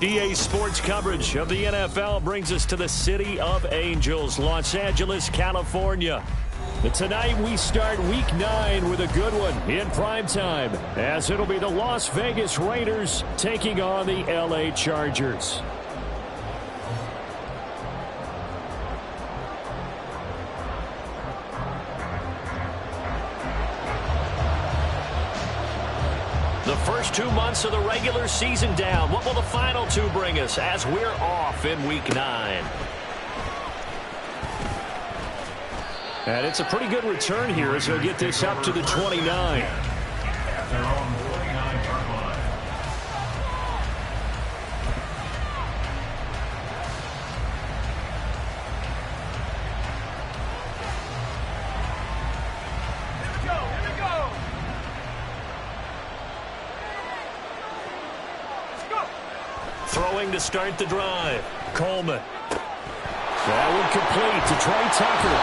EA Sports coverage of the NFL brings us to the City of Angels, Los Angeles, California. But tonight we start Week 9 with a good one in primetime, as it'll be the Las Vegas Raiders taking on the LA Chargers. The first 2 months of the regular season down. What will the final 2 bring us as we're off in Week 9? And it's a pretty good return here as he'll get this up to the 29. Throwing to start the drive. Coleman. That one complete to Tre Tucker.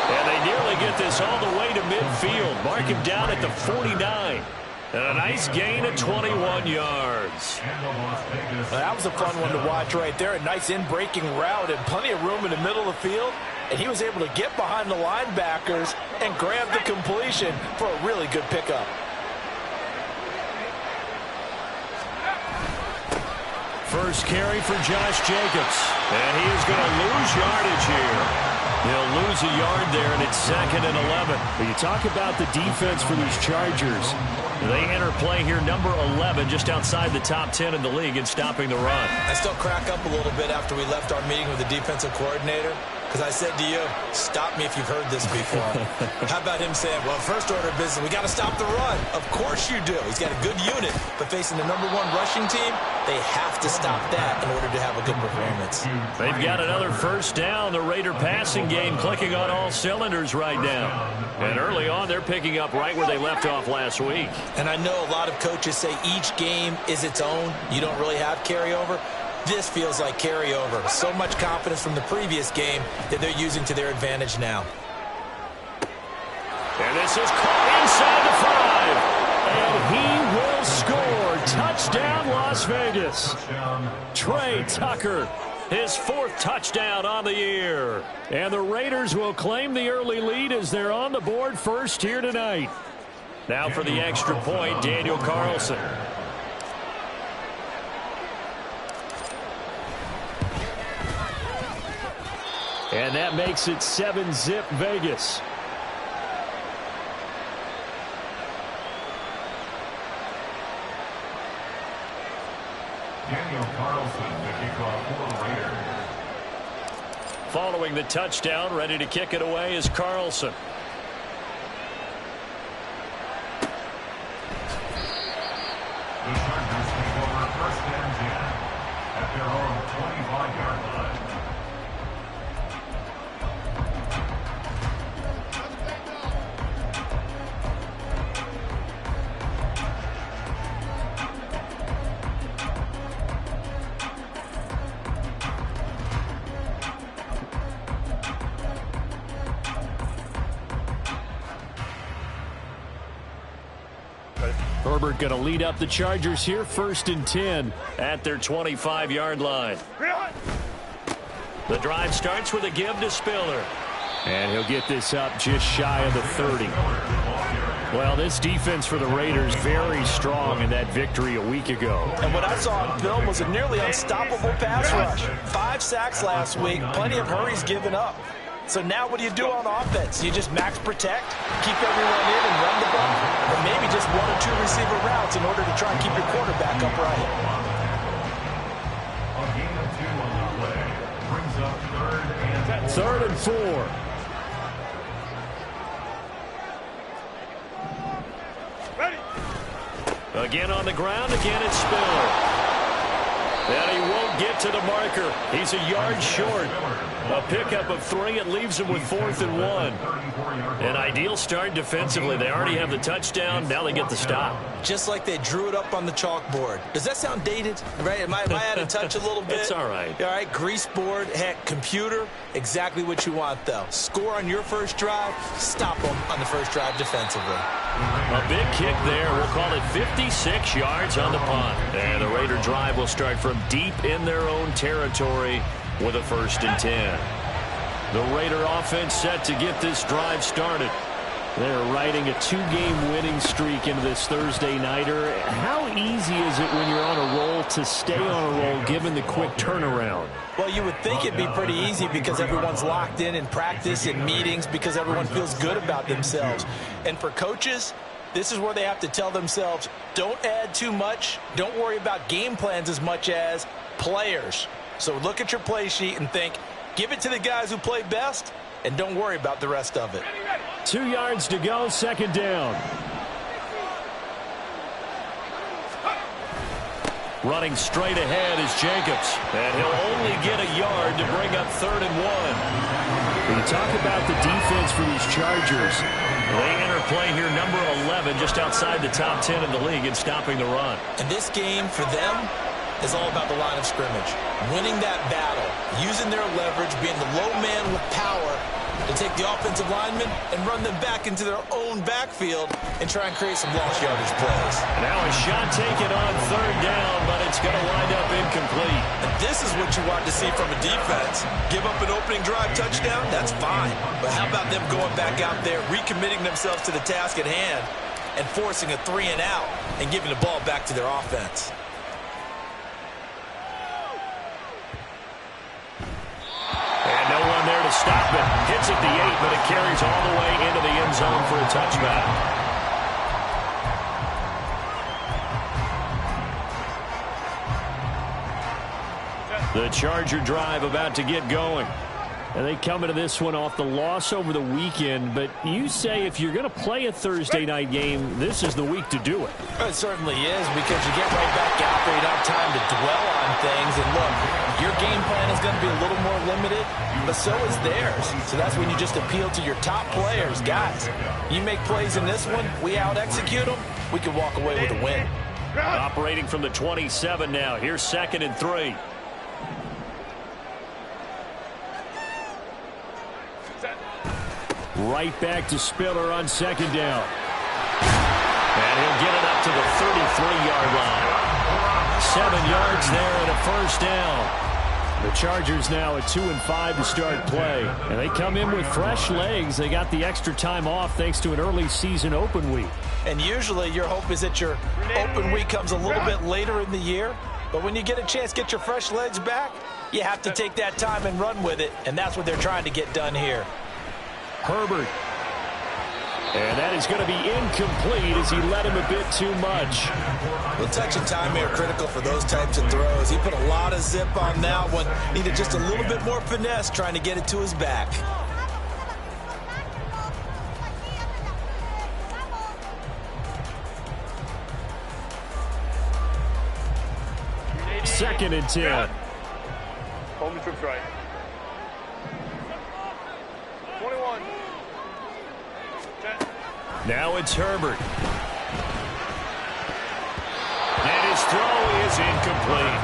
And they nearly get this all the way to midfield. Mark him down at the 49. And a nice gain of 21 yards. That was a fun one to watch right there. A nice in-breaking route and plenty of room in the middle of the field. And he was able to get behind the linebackers and grab the completion for a really good pickup. First carry for Josh Jacobs. And he is going to lose yardage here. He'll lose a yard there, and it's 2nd and 11. But you talk about the defense for these Chargers. They enter play here, number 11, just outside the top 10 in the league in stopping the run. I still crack up a little bit after we left our meeting with the defensive coordinator. Because I said to you, stop me if you've heard this before. How about him saying, well, first order of business, we got to stop the run. Of course you do. He's got a good unit. But facing the number 1 rushing team, they have to stop that in order to have a good performance. They've got another first down. The Raider passing game clicking on all cylinders right now. And early on, they're picking up right where they left off last week. And I know a lot of coaches say each game is its own. You don't really have carryover. This feels like carryover. So much confidence from the previous game that they're using to their advantage now. And this is caught inside the 5. And he will score. Touchdown, Las Vegas. Tre Tucker, his 4th touchdown on the year. And the Raiders will claim the early lead as they're on the board first here tonight. Now for the extra point, Daniel Carlson. And that makes it 7-zip Vegas. Daniel Carlson, the kickoff for the Raiders. Following the touchdown, ready to kick it away is Carlson. The Chargers take over 1st and 10 at their own 25-yard line. Herbert going to lead up the Chargers here, 1st and 10 at their 25-yard line. The drive starts with a give to Spiller. And he'll get this up just shy of the 30. Well, this defense for the Raiders very strong in that victory a week ago. And what I saw on film was a nearly unstoppable pass rush. 5 sacks last week, plenty of hurries given up. So now what do you do on offense? You just max protect, keep everyone in and run the ball, or maybe just 1 or 2 receiver routes in order to try and keep your quarterback upright. A gain of 2 on the play brings up 3rd and 4. 3rd and 4. Again on the ground, again it's Spiller. And he won't get to the marker. He's a yard short. A pickup of 3. It leaves him with 4th and 1. An ideal start defensively. They already have the touchdown. Now they get the stop. Just like they drew it up on the chalkboard. Does that sound dated? Right? Am I out of touch a little bit? It's all right. All right, grease board, heck, computer, exactly what you want, though. Score on your first drive, stop them on the first drive defensively. A big kick there. We'll call it 56 yards on the punt. And the Raider drive will start for from deep in their own territory with a 1st and 10. The Raider offense set to get this drive started. They're riding a 2-game winning streak into this Thursday nighter. How easy is it when you're on a roll to stay on a roll given the quick turnaround? Well, you would think it'd be pretty easy because everyone's locked in practice and meetings because everyone feels good about themselves. And for coaches, this is where they have to tell themselves, don't add too much. Don't worry about game plans as much as players. So look at your play sheet and think, give it to the guys who play best, and don't worry about the rest of it. 2 yards to go, 2nd down. Running straight ahead is Jacobs, and he'll only get a yard to bring up 3rd and 1. When you talk about the defense for these Chargers, they enter play here number 11, just outside the top 10 in the league in stopping the run. And this game for them is all about the line of scrimmage. Winning that battle, using their leverage, being the low man with power to take the offensive linemen and run them back into their own backfield and try and create some lost yardage plays. Now a shot taken on 3rd down, but it's going to wind up incomplete. And this is what you want to see from a defense. Give up an opening drive touchdown, that's fine. But how about them going back out there, recommitting themselves to the task at hand and forcing a 3 and out and giving the ball back to their offense? And no one there to stop it. Hits at the 8, but it carries all the way into the end zone for a touchback. The Charger drive about to get going. And they come into this one off the loss over the weekend. But you say if you're going to play a Thursday night game, this is the week to do it. It certainly is, because you get right back out there. You don't have time to dwell on things. And look, your game plan is going to be a little more limited, but so is theirs. So that's when you just appeal to your top players. Guys, you make plays in this one, we out-execute them, we can walk away with a win. Operating from the 27 now. Here's 2nd and 3. Right back to Spiller on 2nd down. And he'll get it up to the 33-yard line. 7 yards there and a 1st down. The Chargers now at 2 and 5 to start play. And they come in with fresh legs. They got the extra time off thanks to an early season open week. And usually your hope is that your open week comes a little bit later in the year. But when you get a chance to get your fresh legs back, you have to take that time and run with it. And that's what they're trying to get done here. Herbert. And that is going to be incomplete as he led him a bit too much. Well, touch and time are critical for those types of throws. He put a lot of zip on that one. Needed just a little bit more finesse trying to get it to his back. Second and 10. Home trips right. 21. Now it's Herbert. And his throw is incomplete.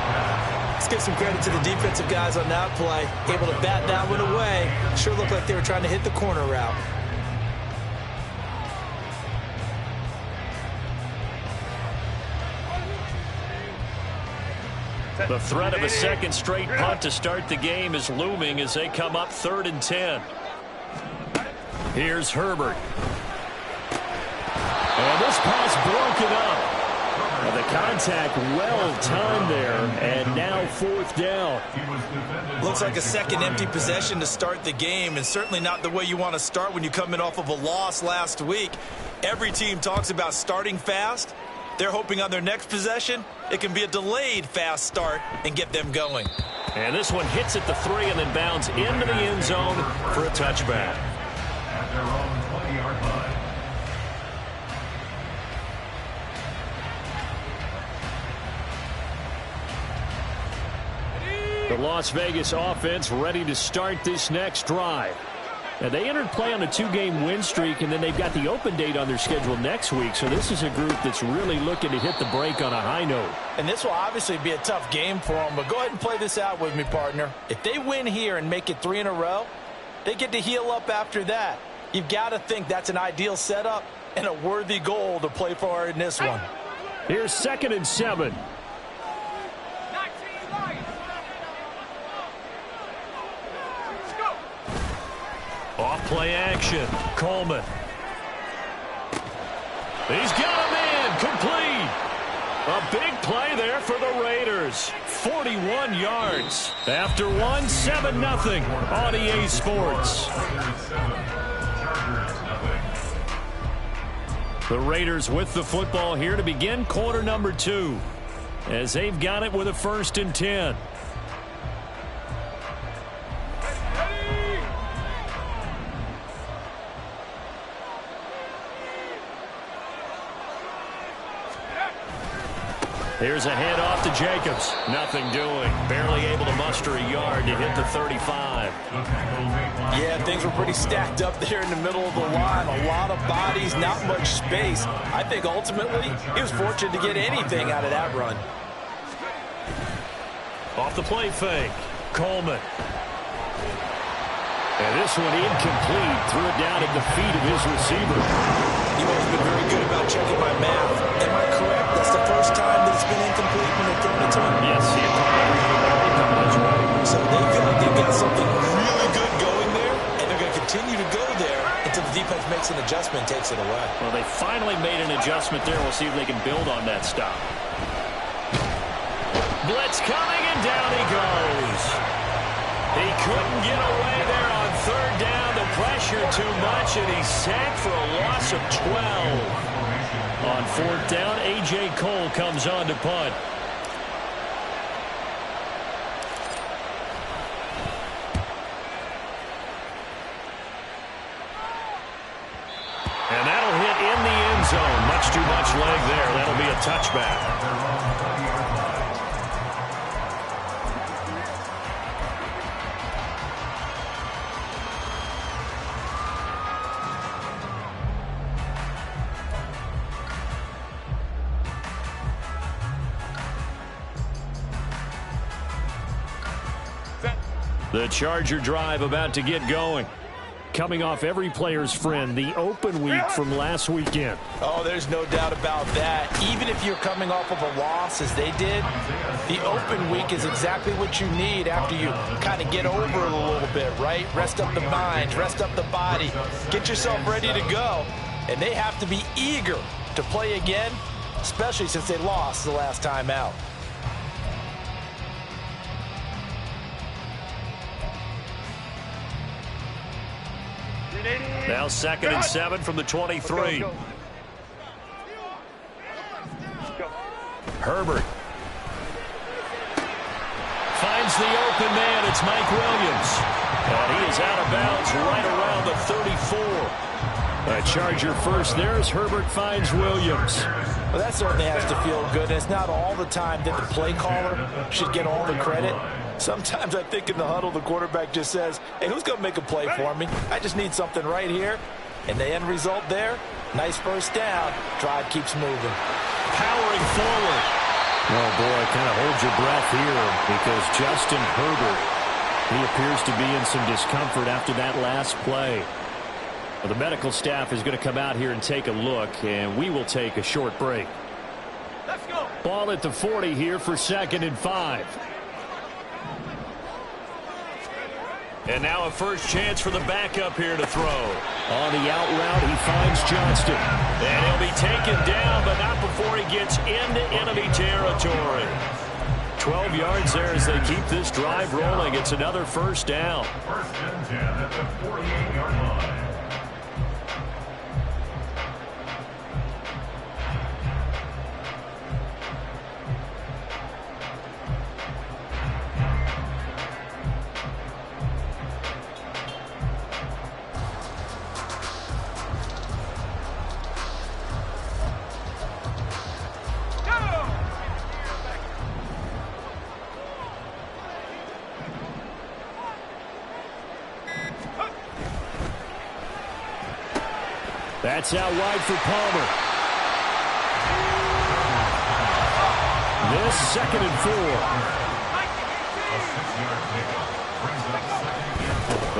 Let's give some credit to the defensive guys on that play. Able to bat that one away. Sure looked like they were trying to hit the corner route. The threat of a second straight punt to start the game is looming as they come up 3rd and 10. Here's Herbert. And this pass broken up. And the contact well timed there, and now 4th down. Looks like a second empty possession to start the game, and certainly not the way you want to start when you come in off of a loss last week. Every team talks about starting fast. They're hoping on their next possession, it can be a delayed fast start and get them going. And this one hits at the 3 and then bounds into the end zone for a touchback. At their own 20-yard line. The Las Vegas offense ready to start this next drive. Now, they entered play on a 2-game win streak, and then they've got the open date on their schedule next week. So this is a group that's really looking to hit the break on a high note. And this will obviously be a tough game for them, but go ahead and play this out with me, partner. If they win here and make it 3 in a row, they get to heal up after that. You've got to think that's an ideal setup and a worthy goal to play for in this one. Here's 2nd and 7. Play action. Coleman. He's got him in. Complete. A big play there for the Raiders. 41 yards. After one, 7-0 on EA Sports. The Raiders with the football here to begin quarter number 2. As they've got it with a 1st and 10. Here's a handoff to Jacobs. Nothing doing. Barely able to muster a yard to hit the 35. Yeah, things were pretty stacked up there in the middle of the line. A lot of bodies, not much space. I think ultimately he was fortunate to get anything out of that run. Off the play fake. Coleman. And this one incomplete. Threw it down at the feet of his receiver. You've always been very good about checking my math. Am I correct? That's the first time that it's been incomplete when they've thrown it to him? Yes, he So they feel like they've got something really good going there, and they're going to continue to go there until the defense makes an adjustment and takes it away. Well, they finally made an adjustment there. We'll see if they can build on that stop. Blitz coming, and down he goes. He couldn't get away there on 3rd down. The pressure too much, and he's sacked for a loss of 12. On 4th down, A.J. Cole comes on to punt. And that'll hit in the end zone. Much too much leg there. That'll be a touchback. The Charger drive about to get going. Coming off every player's friend, the open week from last weekend. Oh, there's no doubt about that. Even if you're coming off of a loss as they did, the open week is exactly what you need after you kind of get over it a little bit, right? Rest up the mind, rest up the body, get yourself ready to go. And they have to be eager to play again, especially since they lost the last time out. Now 2nd and 7 from the 23. Herbert finds the open man. It's Mike Williams. And he is out of bounds right around the 34. A Charger first there as Herbert finds Williams. Well, that certainly has to feel good. And it's not all the time that the play caller should get all the credit. Sometimes I think in the huddle, the quarterback just says, hey, who's going to make a play for me? I just need something right here. And the end result there, nice 1st down. Drive keeps moving. Powering forward. Oh, boy, kind of hold your breath here because Justin Herbert, he appears to be in some discomfort after that last play. Well, the medical staff is going to come out here and take a look, and we will take a short break. Let's go. Ball at the 40 here for 2nd and 5. And now a first chance for the backup here to throw. On the out route, he finds Johnston. And he'll be taken down, but not before he gets into enemy territory. 12 yards there as they keep this drive rolling. It's another 1st down. 1st and 10 at the 48-yard line. That's out wide for Palmer. This 2nd and 4.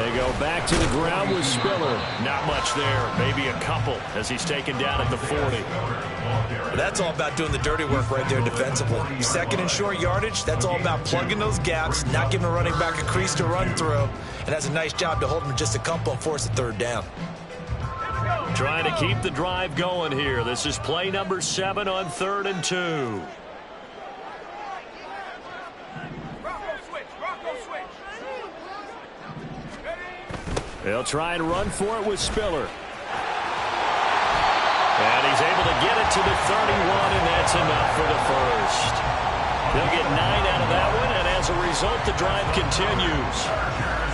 They go back to the ground with Spiller. Not much there. Maybe a couple as he's taken down at the 40. That's all about doing the dirty work right there defensively. 2nd and short yardage, that's all about plugging those gaps, not giving a running back a crease to run through. and has a nice job to hold him just a couple and force a third down. Trying to keep the drive going here. This is play number 7 on 3rd and 2. They'll try and run for it with Spiller. And he's able to get it to the 31, and that's enough for the first. They'll get 9 out of that one, and as a result, the drive continues.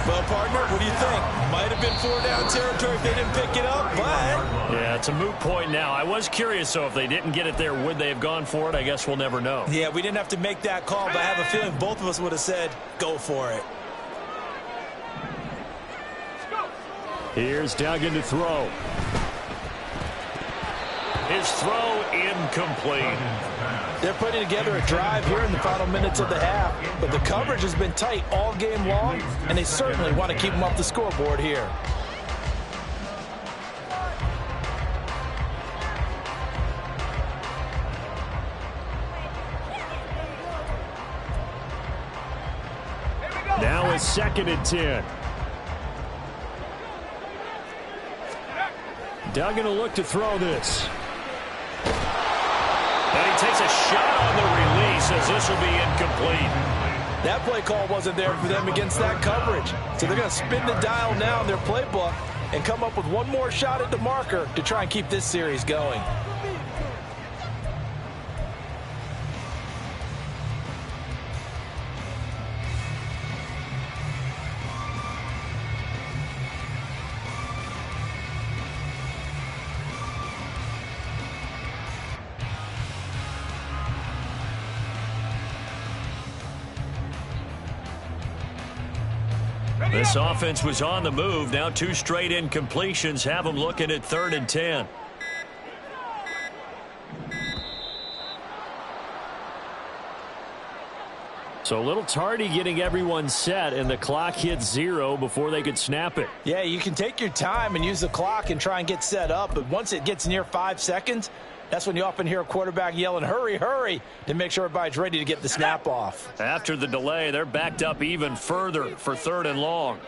Well, partner, what do you think? Might have been 4-down territory if they didn't pick it up, but... Yeah, it's a moot point now. I was curious, though, if they didn't get it there, would they have gone for it? I guess we'll never know. Yeah, we didn't have to make that call, but I have a feeling both of us would have said, go for it. Here's Duggan to throw. His throw incomplete. They're putting together a drive here in the final minutes of the half, but the coverage has been tight all game long, and they certainly want to keep them off the scoreboard here. Now it's 2nd and 10. Duggan will look to throw this. And he takes a shot on the release as this will be incomplete. That play call wasn't there for them against that coverage. So they're going to spin the dial now in their playbook and come up with one more shot at the marker to try and keep this series going. This offense was on the move. Now 2 straight incompletions have them looking at 3rd and 10. So a little tardy getting everyone set, and the clock hit 0 before they could snap it. Yeah, you can take your time and use the clock and try and get set up, but once it gets near 5 seconds, that's when you often hear a quarterback yelling, hurry, hurry, to make sure everybody's ready to get the snap off. After the delay, they're backed up even further for 3rd and long.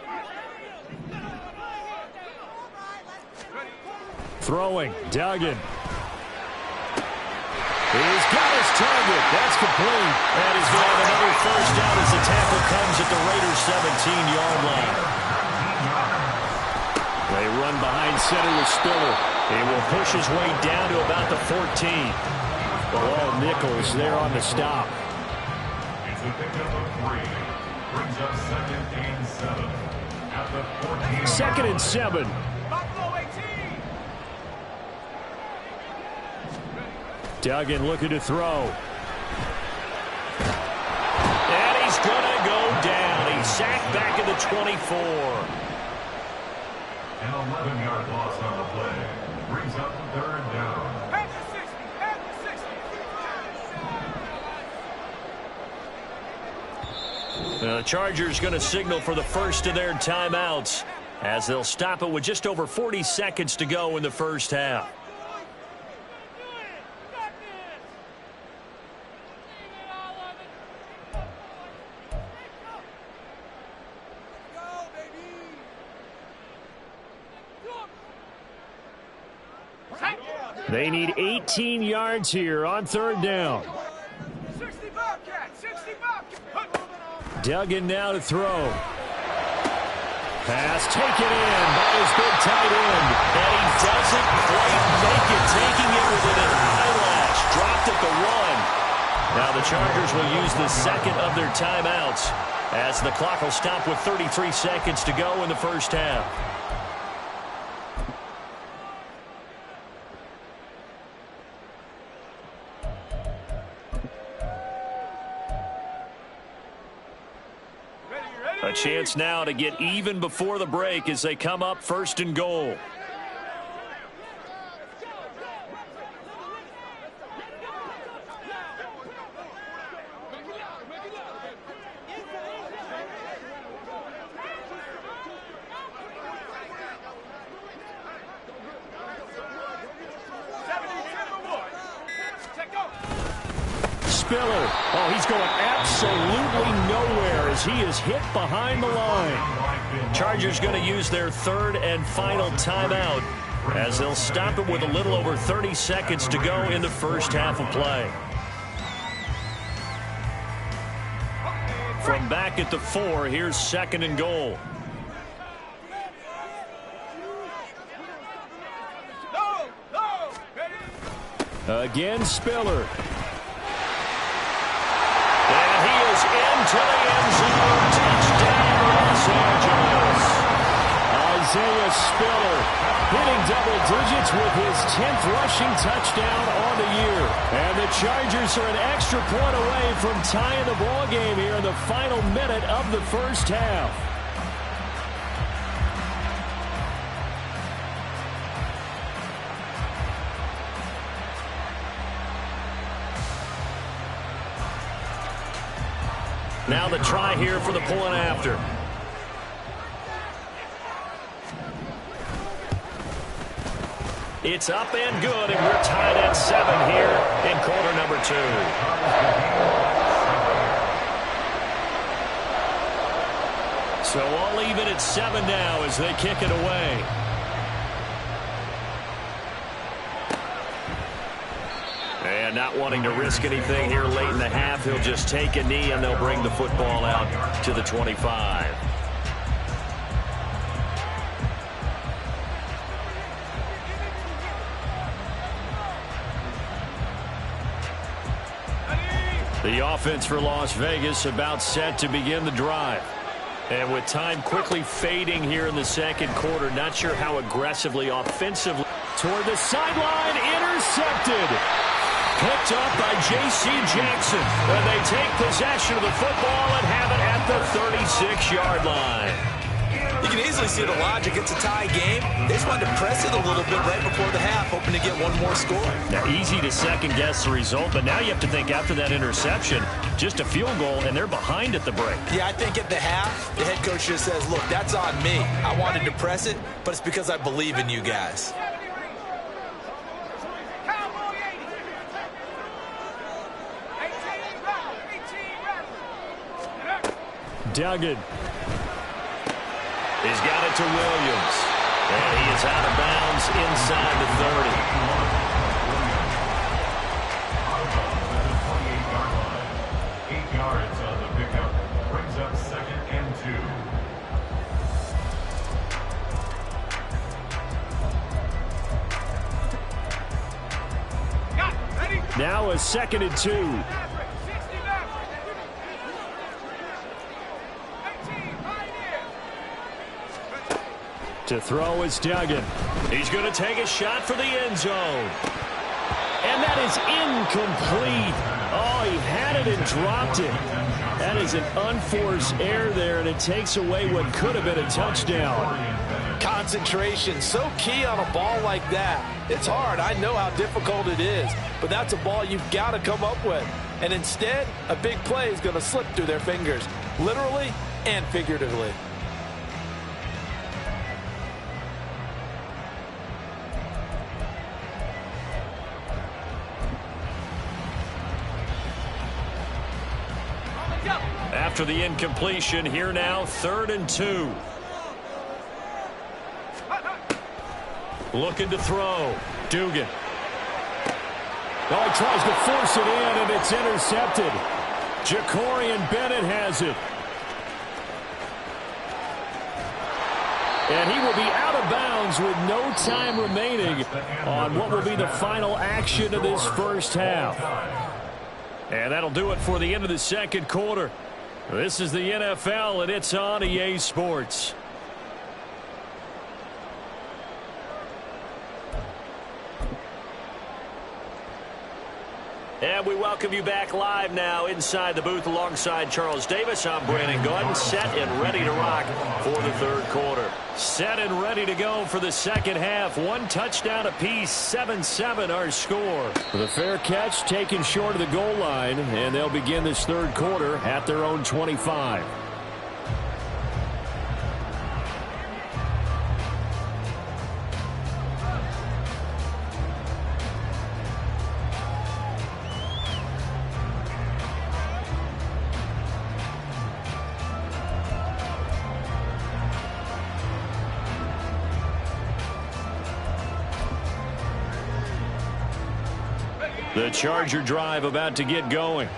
Throwing, Duggan. He's got his target. That's complete. And he's going to have another first down as the tackle comes at the Raiders' 17-yard line. They run behind center with Spiller. He will push his way down to about the 14. Bilal Nichols there on the stop. It's a pickup of 3. Brings up 2nd and 7. At the 14. 2nd and 7. Duggan looking to throw. And he's going to go down. He's sacked back at the 24. An 11-yard loss on the play. Brings up 3rd down. The Chargers going to signal for the first of their timeouts as they'll stop it with just over 40 seconds to go in the first half. They need 18 yards here on 3rd down. Duggan now to throw. Pass taken in by his big tight end. And he doesn't quite make it, taking it within an eyelash. Dropped at the 1. Now the Chargers will use the 2nd of their timeouts as the clock will stop with 33 seconds to go in the first half. A chance now to get even before the break as they come up 1st and goal. Spiller. Oh, he's going absolutely nowhere as he is hit behind the line. Chargers going to use their third and final timeout as they'll stop it with a little over 30 seconds to go in the first half of play. From back at the 4, here's 2nd and goal. Again, Spiller. And he is into the end zone. Touchdown, Los Angeles. Isaiah Spiller hitting double digits with his 10th rushing touchdown on the year. And the Chargers are an extra point away from tying the ball game here in the final minute of the first half. Now the try here for the point after. It's up and good, and we're tied at 7 here in quarter number 2. So all even at 7 now as they kick it away. And not wanting to risk anything here late in the half, he'll just take a knee and they'll bring the football out to the 25. The offense for Las Vegas about set to begin the drive. And with time quickly fading here in the second quarter, not sure how aggressively, offensively. Toward the sideline, intercepted. Picked up by J.C. Jackson. And they take possession of the football and have it at the 36-yard line. You can easily see the logic. It's a tie game. They just wanted to press it a little bit right before the half, hoping to get one more score. Now, easy to second-guess the result, but now you have to think after that interception, just a field goal, and they're behind at the break. Yeah, I think at the half, the head coach just says, look, that's on me. I wanted to press it, but it's because I believe in you guys. Duggan. He's got it to Williams. And he is out of bounds inside the 30. Out of bounds at the 28-yard line. 8 yards on the pickup. Brings up 2nd and 2. Now a 2nd and 2. To throw is Duggan. He's going to take a shot for the end zone. And that is incomplete. Oh, he had it and dropped it. That is an unforced error there, and it takes away what could have been a touchdown. Concentration, so key on a ball like that. It's hard. I know how difficult it is, but that's a ball you've got to come up with. And instead, a big play is going to slip through their fingers, literally and figuratively. After the incompletion, here now, 3rd and 2. Looking to throw. Duggan. Oh, he tries to force it in, and it's intercepted. Jacorian Bennett has it. And he will be out of bounds with no time remaining on what will be the final action of this first half. And that'll do it for the end of the second quarter. This is the NFL, and it's on EA Sports. And we welcome you back live now inside the booth alongside Charles Davis. I'm Brandon Gaudin, set and ready to rock for the third quarter. Set and ready to go for the second half. One touchdown apiece, 7-7 our score. The fair catch taken short of the goal line, and they'll begin this third quarter at their own 25. The Charger drive about to get going.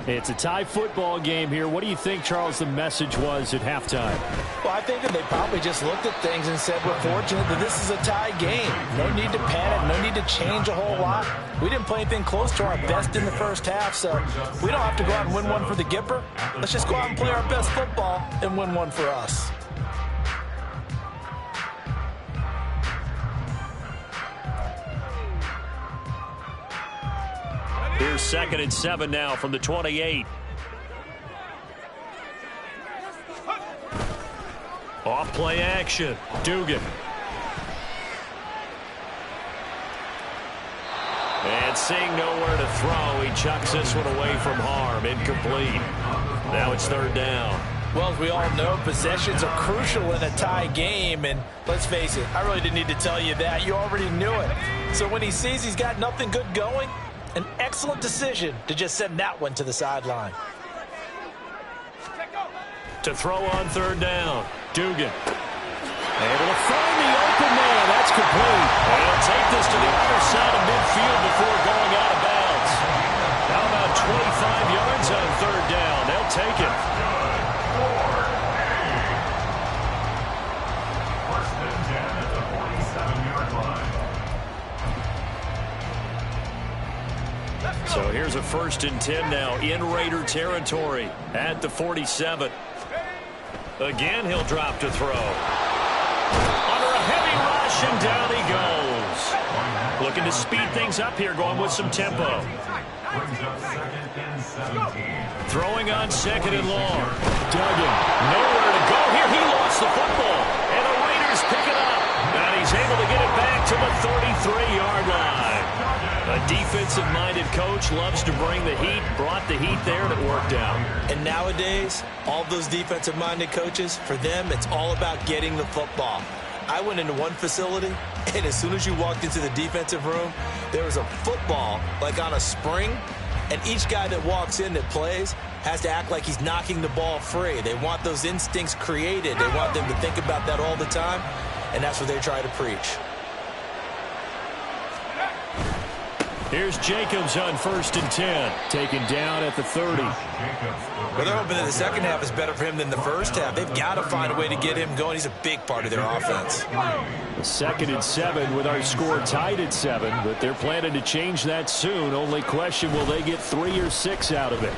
It's a tie football game here. What do you think, Charles, the message was at halftime? Well, I think that they probably just looked at things and said, we're fortunate that this is a tie game. No need to panic. No need to change a whole lot. We didn't play anything close to our best in the first half, so we don't have to go out and win one for the Gipper. Let's just go out and play our best football and win one for us. Here's 2nd and 7 now from the 28. Off play action. Dugan. And seeing nowhere to throw, he chucks this one away from harm. Incomplete. Now it's 3rd down. Well, as we all know, possessions are crucial in a tie game, and let's face it, I really didn't need to tell you that. You already knew it. So when he sees he's got nothing good going, an excellent decision to just send that one to the sideline. To throw on 3rd down. Dugan. Able to find the open man. That's complete. And he'll take this to the other side of midfield before going out of bounds. How about 25 yards on 3rd down? They'll take it. First and 10 at the 47-yard line. So here's a 1st and 10 now in Raider territory at the 47. Again, he'll drop to throw. Under a heavy rush, and down he goes. Looking to speed things up here, going with some tempo. Brings up 2nd and 17. Throwing on 2nd and long. Duggan, nowhere to go here. He lost the football, and the Raiders pick it up. And he's able to get it back to the 33-yard line. A defensive-minded coach loves to bring the heat, brought the heat there, and it worked out. And nowadays, all those defensive-minded coaches, for them, it's all about getting the football. I went into one facility, and as soon as you walked into the defensive room, there was a football, like on a spring, and each guy that walks in that plays has to act like he's knocking the ball free. They want those instincts created. They want them to think about that all the time, and that's what they try to preach. Here's Jacobs on 1st and 10. Taken down at the 30. Well, they're hoping that the second half is better for him than the first half. They've got to find a way to get him going. He's a big part of their offense. 2nd and 7 with our score tied at 7, but they're planning to change that soon. Only question, will they get 3 or 6 out of it?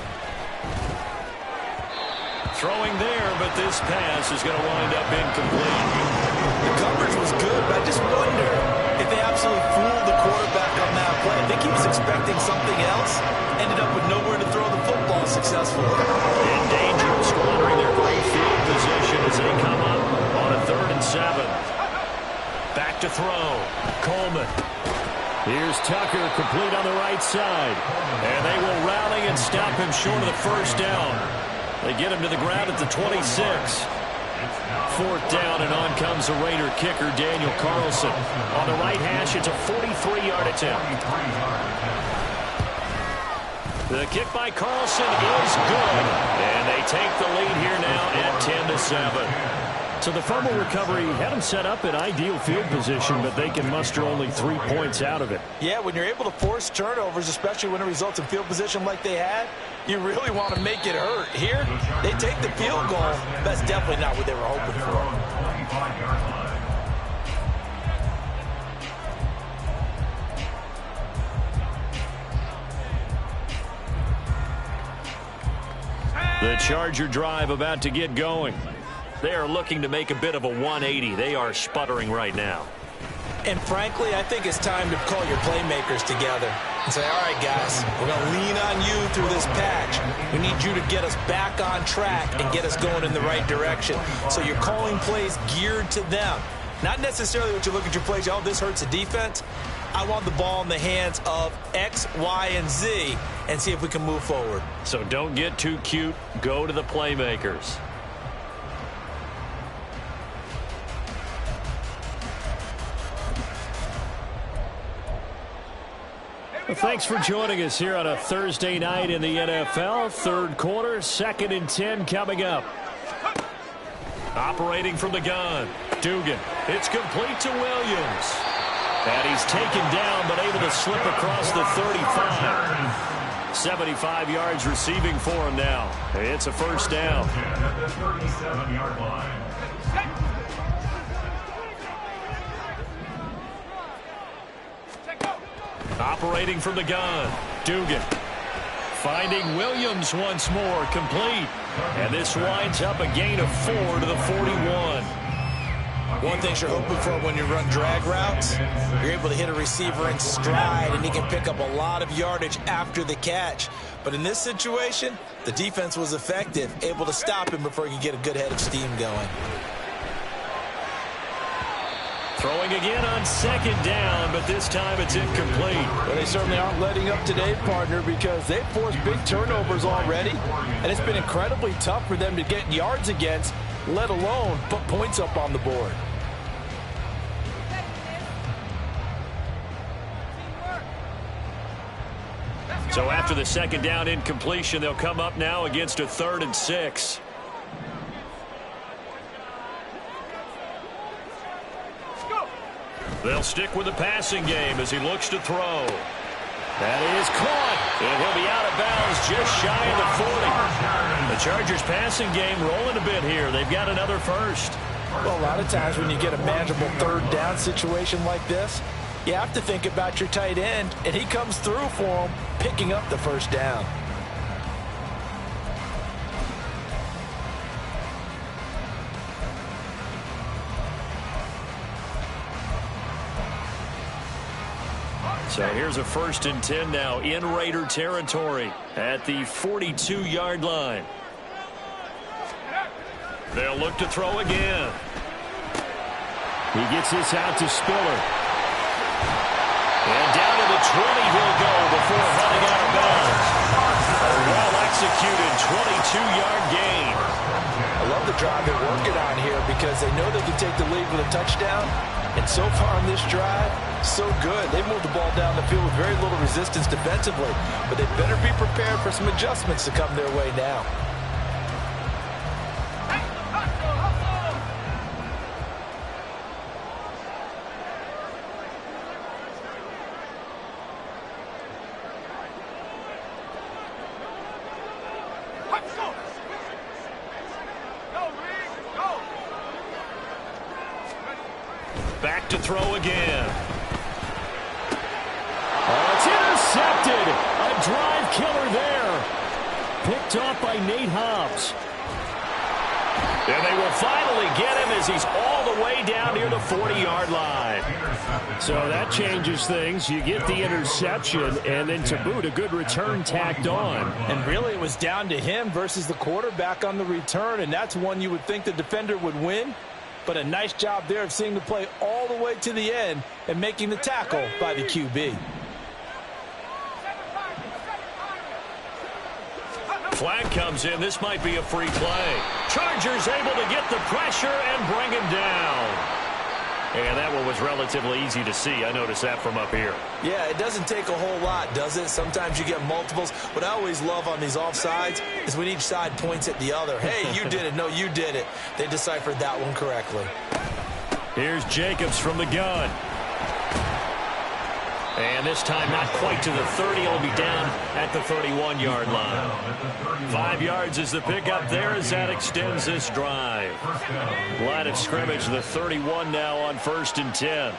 Throwing there, but this pass is going to wind up incomplete. The coverage was good, but I just wonder if they absolutely fooled the quarterback on that play. I think he was expecting something else. Ended up with nowhere to throw the football successfully. In danger of squandering their great field position as they come up on a 3rd and 7. Back to throw. Coleman. Here's Tucker, complete on the right side. And they will rally and stop him short of the 1st down. They get him to the ground at the 26. 4th down, and on comes the Raider kicker, Daniel Carlson. On the right hash, it's a 43-yard attempt. The kick by Carlson is good, and they take the lead here now at 10-7. So the fumble recovery had them set up in ideal field position, but they can muster only 3 points out of it. Yeah, when you're able to force turnovers, especially when it results in field position like they had, you really want to make it hurt. Here, they take the field goal. That's definitely not what they were hoping for. 25-yard line. The Charger drive about to get going. They are looking to make a bit of a 180. They are sputtering right now. And frankly, I think it's time to call your playmakers together and say, all right, guys, we're going to lean on you through this patch. We need you to get us back on track and get us going in the right direction. So you're calling plays geared to them. Not necessarily what you look at your plays, oh, this hurts the defense. I want the ball in the hands of X, Y, and Z and see if we can move forward. So don't get too cute. Go to the playmakers. Well, thanks for joining us here on a Thursday night in the NFL. 3rd quarter, 2nd and 10 coming up. Operating from the gun. Dugan. It's complete to Williams. And he's taken down, but able to slip across the 35. 75 yards receiving for him now. It's a first down. At the 37-yard line. Operating from the gun, Dugan. Finding Williams once more, complete. And this winds up a gain of 4 to the 41. One thing you're hoping for when you run drag routes, you're able to hit a receiver in stride, and he can pick up a lot of yardage after the catch. But in this situation, the defense was effective, able to stop him before he could get a good head of steam going. Throwing again on second down, but this time it's incomplete. Well, they certainly aren't letting up today, partner, because they've forced big turnovers already, and it's been incredibly tough for them to get yards against, let alone put points up on the board. So after the second down incompletion, they'll come up now against a 3rd and 6. They'll stick with the passing game as he looks to throw. That is caught, and he'll be out of bounds just shy of the 40. The Chargers passing game rolling a bit here. They've got another first. Well, a lot of times when you get a manageable 3rd down situation like this, you have to think about your tight end, and he comes through for him, picking up the first down. So here's a 1st and 10 now in Raider territory at the 42-yard line. They'll look to throw again. He gets this out to Spiller. And down to the 20 he'll go before running out of bounds. A well-executed 22-yard gain. I love the drive they're working on here because they know they can take the lead with a touchdown. And so far on this drive, so good. They moved the ball down the field with very little resistance defensively. But they better be prepared for some adjustments to come their way now. Back to throw again. Oh, it's intercepted. A drive killer there. Picked off by Nate Hobbs. And they will finally get him as he's all the way down near the 40-yard line. So that changes things. You get the interception, and then to boot, a good return tacked on. And really, it was down to him versus the quarterback on the return, and that's one you would think the defender would win. But a nice job there of seeing the play all the way to the end and making the tackle by the QB. Flag comes in. This might be a free play. Chargers able to get the pressure and bring him down. And that one was relatively easy to see. I noticed that from up here. Yeah, it doesn't take a whole lot, does it? Sometimes you get multiples. What I always love on these offsides is when each side points at the other. Hey, you did it. No, you did it. They deciphered that one correctly. Here's Jacobs from the gun. And this time not quite to the 30. He'll be down at the 31-yard line. 5 yards is the pickup there as that extends this drive. Line of scrimmage, the 31 now on 1st and 10.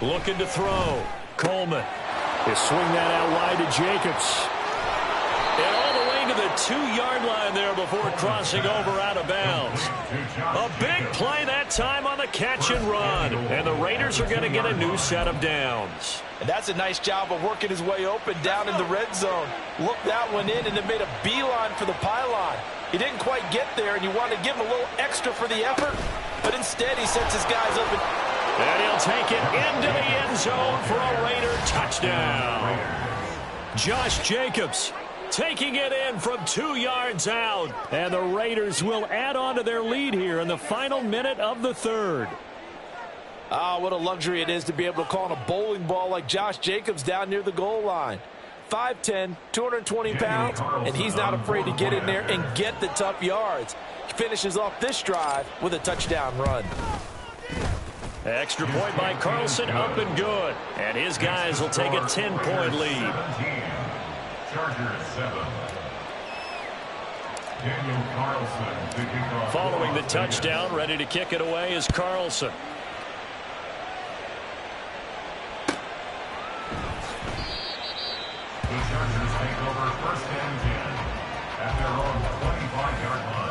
Looking to throw. Coleman. They swing that out wide to Jacobs. And all the way to the 2-yard line there before crossing over out of bounds. A big play that time on the catch and run. And the Raiders are going to get a new set of downs. And that's a nice job of working his way open down in the red zone. Looked that one in and then made a beeline for the pylon. He didn't quite get there, and you want to give him a little extra for the effort. But instead, he sets his guys open. And he'll take it into the end zone for a Raider touchdown. Josh Jacobs taking it in from 2 yards out. And the Raiders will add on to their lead here in the final minute of the 3rd. Ah, what a luxury it is to be able to call on a bowling ball like Josh Jacobs down near the goal line. 5'10", 220 pounds, and he's not afraid to get in there and get the tough yards. He finishes off this drive with a touchdown run. Extra point by Carlson, up and good. And his guys will take a 10-point lead. Chargers 7. Daniel Carlson to kick off. Following the touchdown, ready to kick it away is Carlson. The Chargers take over 1st and 10 at their own 25-yard line.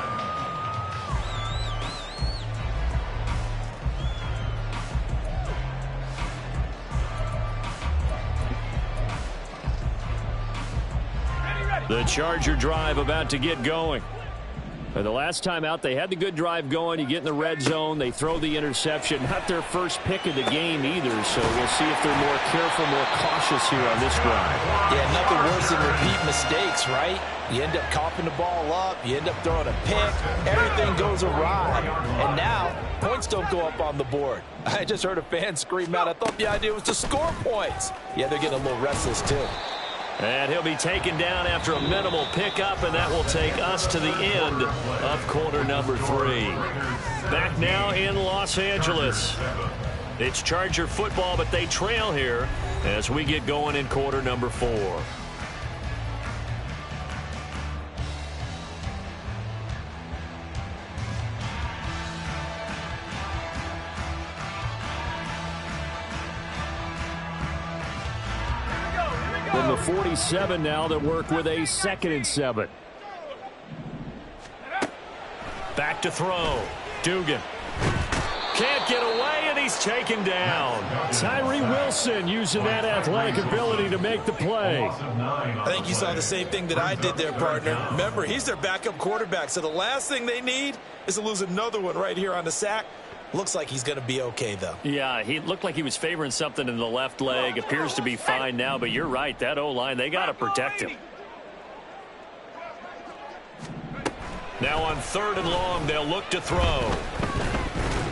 The Charger drive about to get going. The last time out, they had the good drive going. You get in the red zone, they throw the interception. Not their first pick of the game either, so we'll see if they're more careful, more cautious here on this drive. Yeah, nothing worse than repeat mistakes, right? You end up coughing the ball up, you end up throwing a pick, everything goes awry. And now, points don't go up on the board. I just heard a fan scream out, I thought the idea was to score points. Yeah, they're getting a little restless too. And he'll be taken down after a minimal pickup, and that will take us to the end of quarter number 3. Back now in Los Angeles. It's Charger football, but they trail here as we get going in quarter number 4. From the 47 now, they work with a 2nd and 7. Back to throw. Dugan. Can't get away, and he's taken down. Tyree Wilson using that athletic ability to make the play. I think you saw the same thing that I did there, partner. Remember, he's their backup quarterback, so the last thing they need is to lose another one right here on the sack. Looks like he's going to be okay, though. Yeah, he looked like he was favoring something in the left leg. Appears to be fine now, but you're right. That O-line, they got to protect him. Now on 3rd and long, they'll look to throw.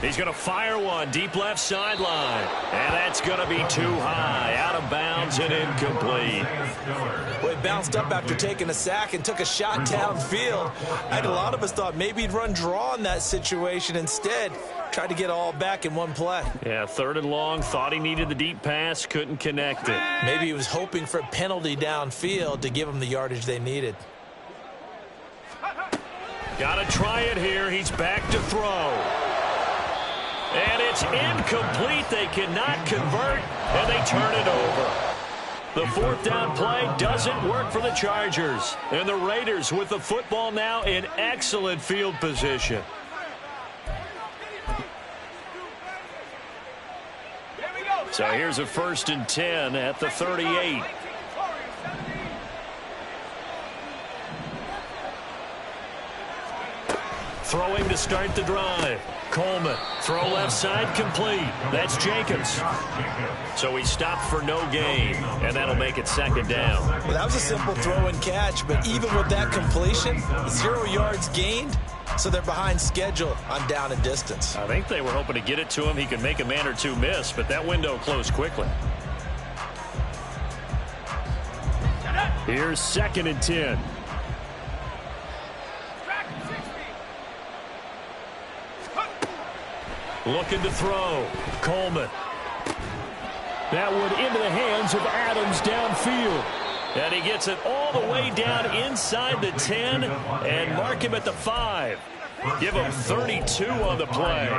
He's going to fire one deep left sideline. And that's going to be too high. Out of bounds and incomplete. Well, he bounced up after taking a sack and took a shot downfield. I think a lot of us thought maybe he'd run draw in that situation. Instead, tried to get all back in one play. Yeah, 3rd and long. Thought he needed the deep pass. Couldn't connect it. Maybe he was hoping for a penalty downfield to give him the yardage they needed. Got to try it here. He's back to throw. And it's incomplete. They cannot convert, and they turn it over. The 4th down play doesn't work for the Chargers. And the Raiders with the football now in excellent field position. So here's a 1st and 10 at the 38. Throwing to start the drive. Coleman, throw left side, complete. That's Jacobs. So he stopped for no gain, and that'll make it 2nd down. Well, that was a simple throw and catch, but even with that completion, 0 yards gained, so they're behind schedule on down and distance. I think they were hoping to get it to him. He could make a man or two miss, but that window closed quickly. Here's 2nd and 10. Looking to throw. Coleman. That one into the hands of Adams downfield. And he gets it all the way down inside the 10 and mark him at the 5. Give him 32 on the play.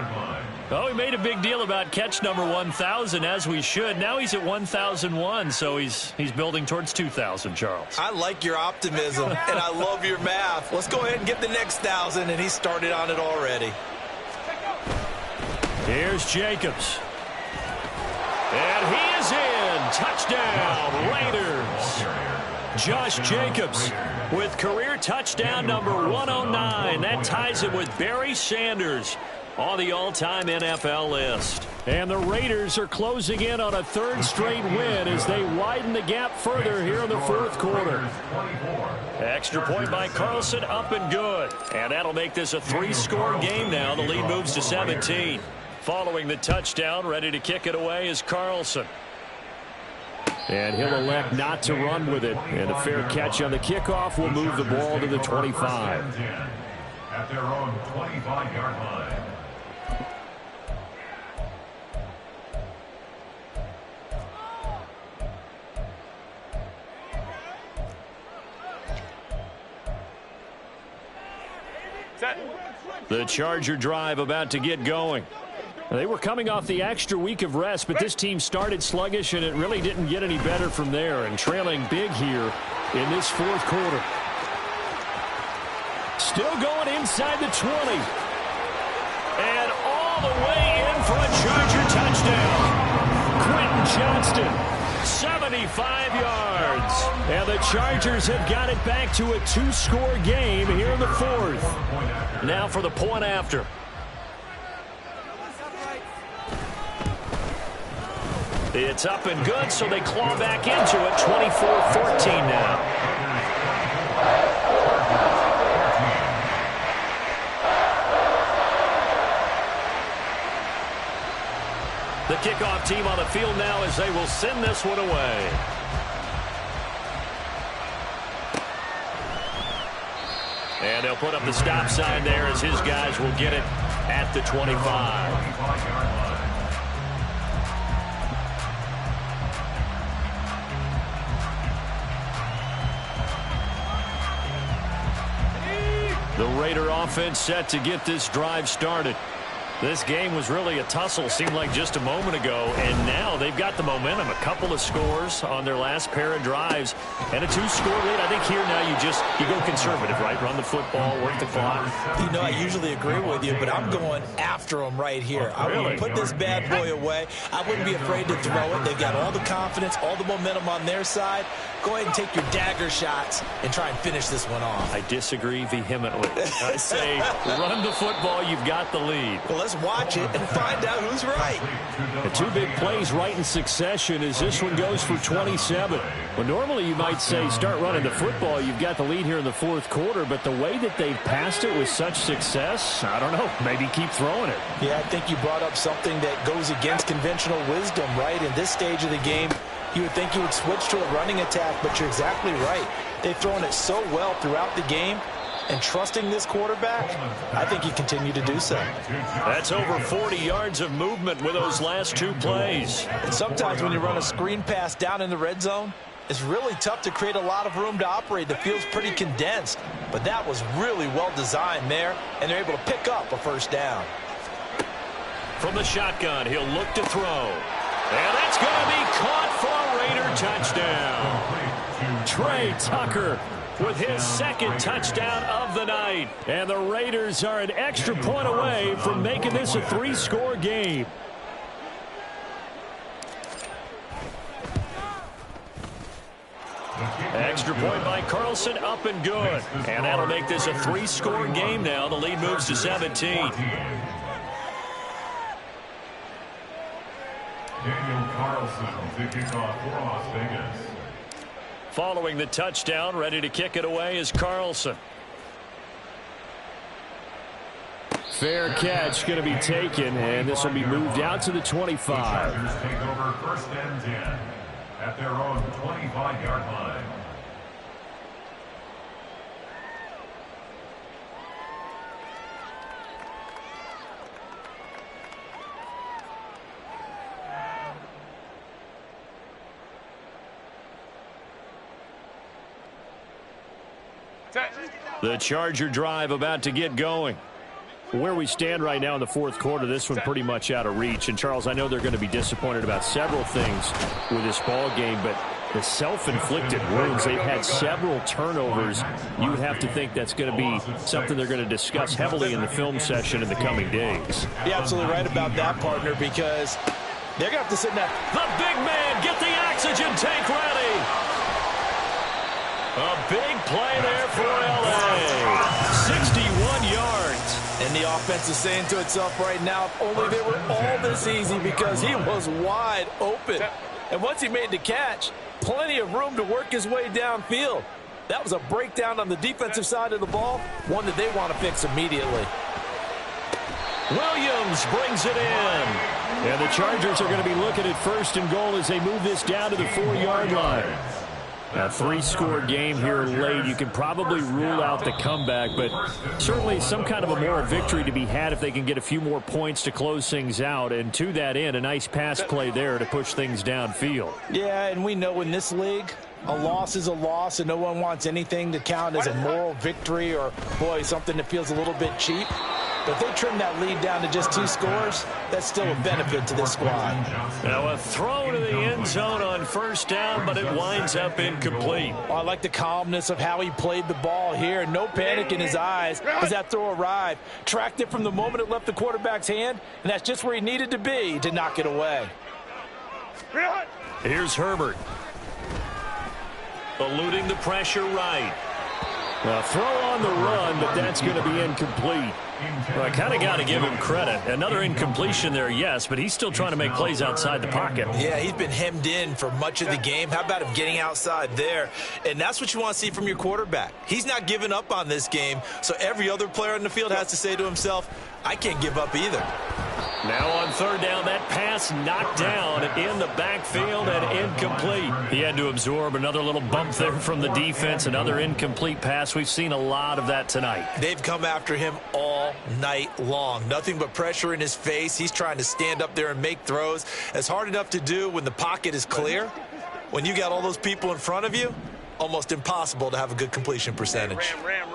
Oh, we made a big deal about catch number 1,000, as we should. Now he's at 1,001, so he's building towards 2,000, Charles. I like your optimism, and I love your math. Let's go ahead and get the next 1,000, and he started on it already. Here's Jacobs. And he is in. Touchdown, Raiders. Josh Jacobs with career touchdown number 109. That ties him with Barry Sanders on the all-time NFL list. And the Raiders are closing in on a 3rd straight win as they widen the gap further here in the 4th quarter. Extra point by Carlson, up and good. And that'll make this a 3-score game now. The lead moves to 17. Following the touchdown, ready to kick it away is Carlson. And he'll elect not to run with it. And a fair catch on the kickoff will move the ball to the 25. At their own 25-yard line. The Charger drive about to get going. They were coming off the extra week of rest, but this team started sluggish, and it really didn't get any better from there, and trailing big here in this fourth quarter. Still going inside the 20. And all the way in for a Charger touchdown. Quentin Johnston. 75 yards. And the Chargers have got it back to a 2-score game here in the fourth. Now for the point after. It's up and good, so they claw back into it. 24-14 now. The kickoff team on the field now as they will send this one away. And they'll put up the stop sign there as his guys will get it at the 25. The Raider offense set to get this drive started. This game was really a tussle, seemed like just a moment ago, and now they've got the momentum. A couple of scores on their last pair of drives, and a 2-score lead. I think here now you go conservative, right? Run the football, work the clock. You know, I usually agree with you, but I'm going after them right here. I want to put this bad boy away. I wouldn't be afraid to throw it. They've got all the confidence, all the momentum on their side. Go ahead and take your dagger shots and try and finish this one off. I disagree vehemently. I say run the football. You've got the lead. Well, let's watch it and find out who's right. The two big plays right in succession as this one goes for 27. Well, normally you might say start running the football. You've got the lead here in the fourth quarter, but the way that they've passed it with such success, I don't know, maybe keep throwing it. Yeah, I think you brought up something that goes against conventional wisdom, right? In this stage of the game, you would think you would switch to a running attack, but you're exactly right. They've thrown it so well throughout the game, and trusting this quarterback, I think you continue to do so. That's over 40 yards of movement with those last two plays. And sometimes when you run a screen pass down in the red zone, it's really tough to create a lot of room to operate. The field's pretty condensed, but that was really well designed there, and they're able to pick up a first down. From the shotgun, he'll look to throw. And that's going to be caught for a Raider touchdown. Trey Tucker with his second touchdown of the night. And the Raiders are an extra point away from making this a 3-score game. Extra point by Carlson, up and good. And that'll make this a 3-score game now. The lead moves to 17. Daniel Carlson to kick off for Las Vegas. Following the touchdown, ready to kick it away is Carlson. Fair catch going to be taken, and this will be moved out to the 25. The Chargers take over first and 10 at their own 25-yard line. The Charger drive about to get going. Where we stand right now in the fourth quarter, this one pretty much out of reach. And, Charles, I know they're going to be disappointed about several things with this ball game, but the self-inflicted wounds, they've had several turnovers. You would have to think that's going to be something they're going to discuss heavily in the film session in the coming days. You're absolutely right about that, partner, because they're going to have to sit in that. The big man, get the oxygen tank ready. A big play there for L.A. 61 yards. And the offense is saying to itself right now, if only they were all this easy, because he was wide open. And once he made the catch, plenty of room to work his way downfield. That was a breakdown on the defensive side of the ball, one that they want to fix immediately. Williams brings it in. And the Chargers are going to be looking at 1st and goal as they move this down to the 4-yard line. A 3-score game here late. You can probably rule out the comeback, but certainly some kind of a moral victory to be had if they can get a few more points to close things out. And to that end, a nice pass play there to push things downfield. Yeah, and we know in this league, a loss is a loss, and no one wants anything to count as a moral victory or, boy, something that feels a little bit cheap. But if they trim that lead down to just 2 scores, that's still a benefit to this squad. Now a throw to the end zone on 1st down, but it winds up incomplete. Well, I like the calmness of how he played the ball here. No panic in his eyes as that throw arrived. Tracked it from the moment it left the quarterback's hand, and that's just where he needed to be to knock it away. Here's Herbert. Eluding the pressure right. A throw on the run, but that's going to be incomplete. Well, I kind of got to give him credit. Another incompletion there, yes, but he's still trying to make plays outside the pocket. Yeah, he's been hemmed in for much of the game. How about him getting outside there? And that's what you want to see from your quarterback. He's not giving up on this game, so every other player on the field has to say to himself, I can't give up either. Now on 3rd down, that pass knocked down in the backfield and incomplete. He had to absorb another little bump there from the defense, another incomplete pass. We've seen a lot of that tonight. They've come after him all night long. Nothing but pressure in his face. He's trying to stand up there and make throws. It's hard enough to do when the pocket is clear. When you got all those people in front of you, almost impossible to have a good completion percentage. Ram.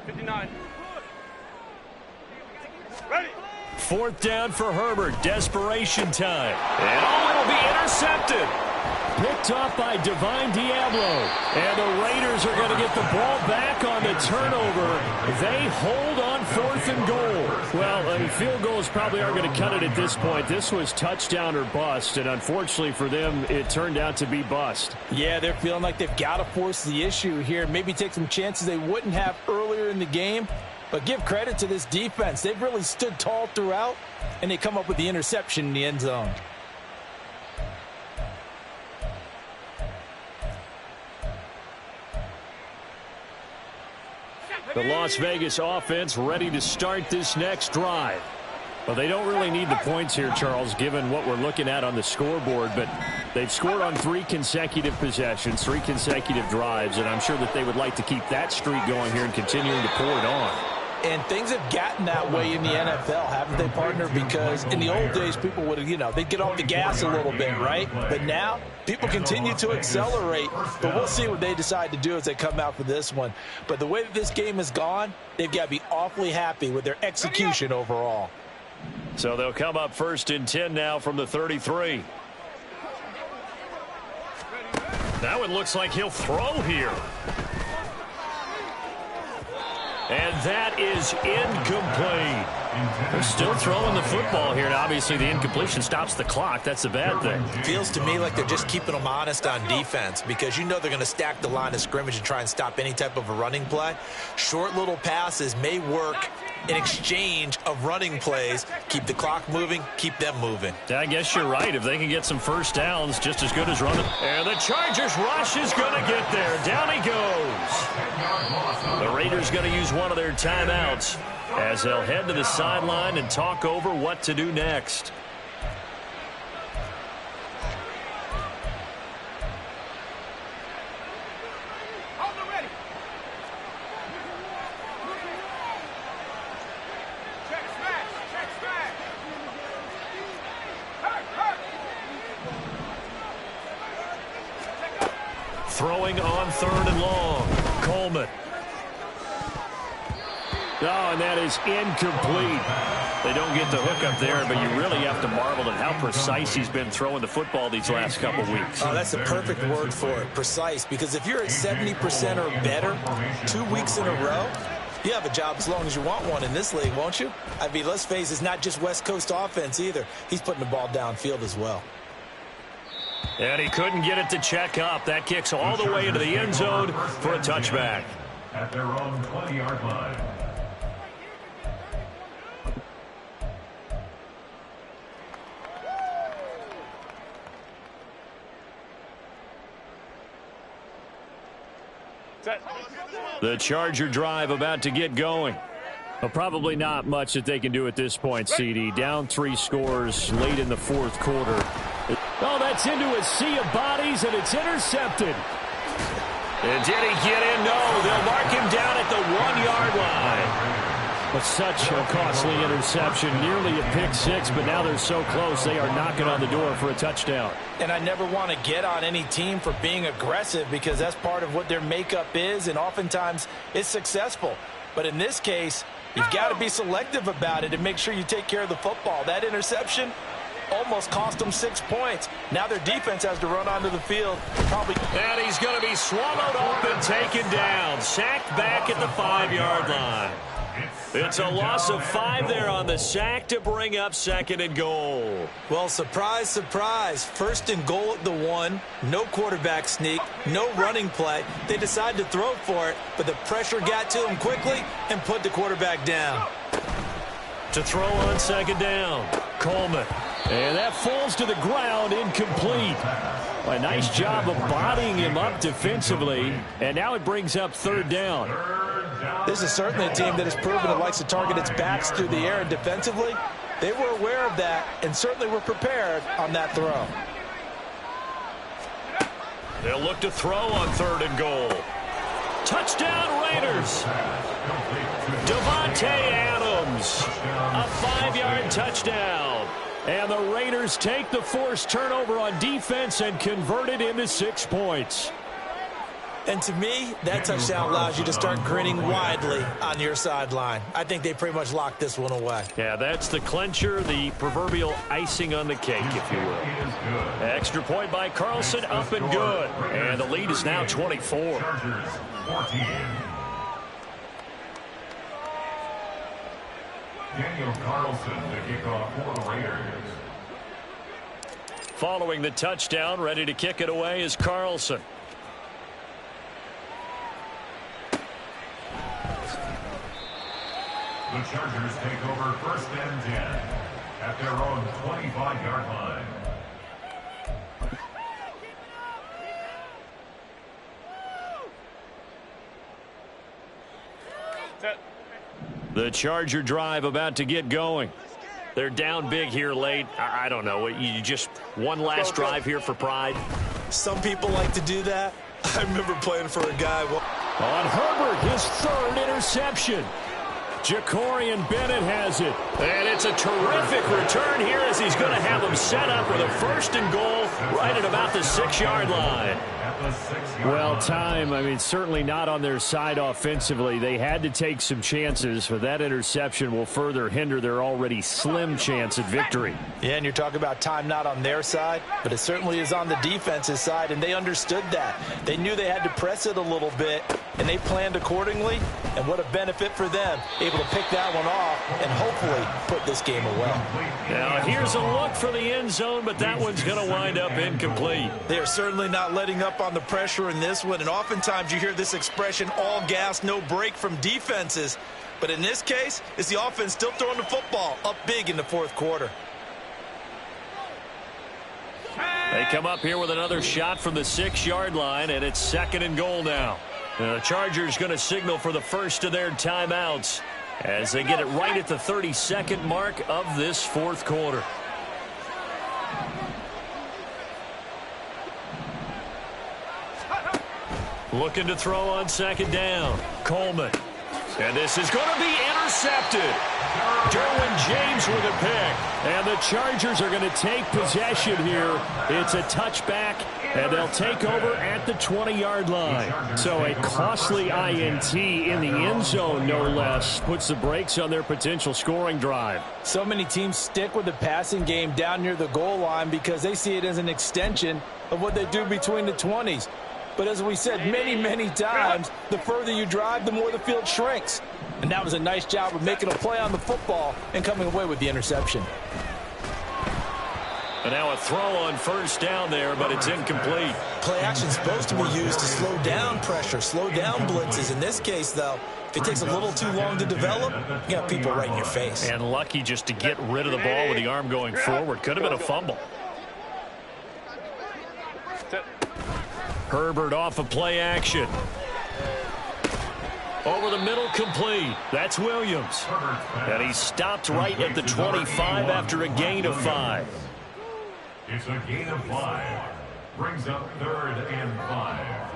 59. Ready. 4th down for Herbert. Desperation time. And it'll be intercepted. Picked off by Divine Diablo. And the Raiders are going to get the ball back on the turnover. They hold on 4th and goal. Well, field goals probably aren't going to cut it at this point. This was touchdown or bust, and unfortunately for them, it turned out to be bust. Yeah, they're feeling like they've got to force the issue here. Maybe take some chances they wouldn't have earlier in the game. But give credit to this defense. They've really stood tall throughout, and they come up with the interception in the end zone. The Las Vegas offense ready to start this next drive. Well, they don't really need the points here, Charles, given what we're looking at on the scoreboard, but they've scored on 3 consecutive possessions, 3 consecutive drives, and I'm sure that they would like to keep that streak going here and continuing to pour it on. And things have gotten that way in the NFL, haven't they, partner? Because in the old days, people would have, they'd get off the gas a little bit, right? But now, people continue to accelerate. But we'll see what they decide to do as they come out for this one. But the way that this game has gone, they've got to be awfully happy with their execution overall. So they'll come up 1st and 10 now from the 33. Now it looks like he'll throw here. And that is incomplete. They're still throwing the football here, and obviously the incompletion stops the clock. That's a bad thing. Feels to me like they're just keeping them honest on defense because you know they're going to stack the line of scrimmage and try and stop any type of a running play. Short little passes may work in exchange of running plays. Keep the clock moving, keep them moving. I guess you're right. If they can get some 1st downs, just as good as running. And the Chargers rush is going to get there. Down he goes. The Raiders going to use one of their timeouts as they'll head to the sideline and talk over what to do next. Throwing on 3rd and long. Coleman. Oh, and that is incomplete. They don't get the hook up there, but you really have to marvel at how precise he's been throwing the football these last couple weeks. Oh, that's the perfect word for it, precise, because if you're at 70% or better 2 weeks in a row, you have a job as long as you want one in this league, won't you? I mean, let's face it, it's not just West Coast offense either. He's putting the ball downfield as well. And he couldn't get it to check up. That kicks all the way into the end zone for a touchback. At their own 20-yard line. Set. The Charger drive about to get going. Well, probably not much that they can do at this point, CD. Down 3 scores late in the fourth quarter. Oh, that's into a sea of bodies, and it's intercepted. And did he get in? No, they'll mark him down at the 1-yard line. But such a costly interception, nearly a pick six, but now they're so close they are knocking on the door for a touchdown. And I never want to get on any team for being aggressive because that's part of what their makeup is, and oftentimes it's successful. But in this case, you've got to be selective about it and make sure you take care of the football. That interception almost cost them 6 points. Now their defense has to run onto the field. And he's going to be swallowed up and taken down. Sacked back at the 5-yard line. It's a loss of 5 there on the sack to bring up 2nd and goal. Well, surprise, surprise. 1st and goal at the 1. No quarterback sneak. No running play. They decide to throw for it, but the pressure got to him quickly and put the quarterback down. To throw on 2nd down, Coleman. And that falls to the ground, incomplete. A nice job of bodying him up defensively, and now it brings up 3rd down. This is certainly a team that has proven it likes to target its backs through the air, and defensively, they were aware of that and certainly were prepared on that throw. They'll look to throw on 3rd and goal. Touchdown Raiders. Davante Adams. A 5-yard touchdown. And the Raiders take the forced turnover on defense and convert it into 6 points. And to me, that touchdown allows you to start grinning widely on your sideline. I think they pretty much locked this one away. Yeah, that's the clincher, the proverbial icing on the cake, if you will. Extra point by Carlson, up and good. And the lead is now 24. Chargers 14. Daniel Carlson, the kickoff for the Raiders. Following the touchdown, ready to kick it away is Carlson. The Chargers take over 1st and 10 at their own 25-yard line. Set. The Charger drive about to get going. They're down big here late. I don't know. You just one last drive here for pride. Some people like to do that. I remember playing for a guy. On Herbert, his 3rd interception. Jacorian Bennett has it. And it's a terrific return here as he's going to have him set up with a 1st and goal right at about the 6-yard line. Well, certainly not on their side offensively. They had to take some chances, but that interception will further hinder their already slim chance at victory. Yeah, and you're talking about time not on their side, but it certainly is on the defense's side, and they understood that. They knew they had to press it a little bit, and they planned accordingly, and what a benefit for them, able to pick that one off and hopefully put this game away. Now, here's a look for the end zone, but that one's going to wind up incomplete. They are certainly not letting up on the pressure in this one, and oftentimes you hear this expression, all gas, no break from defenses. But in this case, it's the offense still throwing the football up big in the 4th quarter. They come up here with another shot from the 6-yard line, and it's 2nd and goal now. The Chargers going to signal for the first of their timeouts as they get it right at the 32nd mark of this 4th quarter. Looking to throw on 2nd down. Coleman. And this is going to be intercepted. Derwin James with a pick. And the Chargers are going to take possession here. It's a touchback, and they'll take over at the 20-yard line. So a costly INT in the end zone, no less, puts the brakes on their potential scoring drive. So many teams stick with the passing game down near the goal line because they see it as an extension of what they do between the 20s. But as we said many, many times, the further you drive, the more the field shrinks. And that was a nice job of making a play on the football and coming away with the interception. And now a throw on 1st down there, but it's incomplete. Play action is supposed to be used to slow down pressure, slow down blitzes. In this case, though, if it takes a little too long to develop, you got people right in your face. And lucky just to get rid of the ball with the arm going forward. Could have been a fumble. Set. Herbert off of play action. Over the middle, complete. That's Williams. And he stopped right at the 25 after a gain of 5. It's a gain of 5. Brings up 3rd and 5.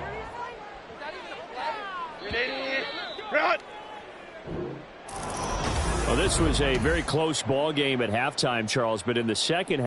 Well, this was a very close ball game at halftime, Charles, but in the second